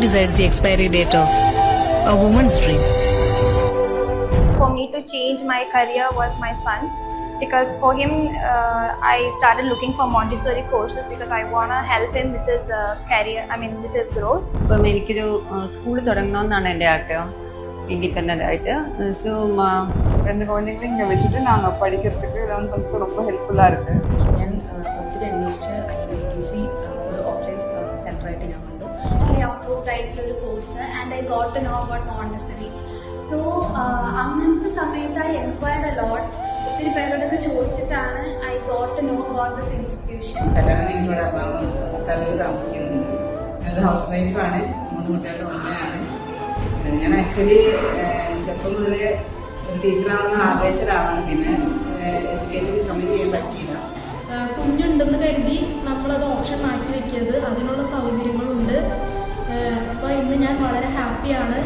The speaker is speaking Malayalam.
decides the expiry date of a woman's dream? For me to change my career was my son, because for him I started looking for Montessori courses because I want to help him with his career, with his growth. ഇപ്പം എനിക്കൊരു സ്കൂൾ തുടങ്ങണമെന്നാണ് എൻ്റെ ആഗ്രഹം, இண்டிபெண்டன்ட் ஆகிட்டு. ஸோ ரெண்டு குழந்தைங்களையும் இங்கே விட்டுட்டு நாங்கள் படிக்கிறதுக்கு லேர்ன் பண்ணுறது ரொம்ப ஹெல்ப்ஃபுல்லாக இருக்குது. ഞാൻ ഒത്തിരി അന്വേഷിച്ച് IITC ഒരു ഓഫ്ലൈൻ സെൻ്ററായിട്ട് ഞാൻ കണ്ടു. ആക്ച്വലി അപ്രൂവ്ഡ് ആയിട്ടുള്ള ഒരു course and I got to know about Montessori. So അങ്ങനത്തെ സമയത്ത് ഐ എൻക്വയർഡ് എ ലോട്ട്. ഒത്തിരി പേരോടൊക്കെ ചോദിച്ചിട്ടാണ് I got to know about this institution. കല്യാണം കഴിഞ്ഞിവിടെ കല്ലൂർ താമസിക്കുന്നുണ്ട്. ഞാനൊരു ഹൗസ് വൈഫാണ്, 3 കുട്ടികളുടെ ഉമ്മയാണ്. ഞാൻ ആക്ച്വലി ചെറുപ്പം മുതലേ ഒരു ടീച്ചറാണെന്ന് ആഗ്രഹിച്ച ഒരാളാണ്. പിന്നെ എഡ്യൂക്കേഷൻ കംപ്ലീറ്റ് ചെയ്യാൻ പറ്റിയില്ല. കുഞ്ഞുണ്ടെന്ന് കരുതി നമ്മളത് ഓപ്ഷൻ മാറ്റി വയ്ക്കരുത്, അതിനുള്ള സൗകര്യങ്ങളുണ്ട്. അപ്പോൾ ഇന്ന് ഞാൻ വളരെ ഹാപ്പിയാണ്.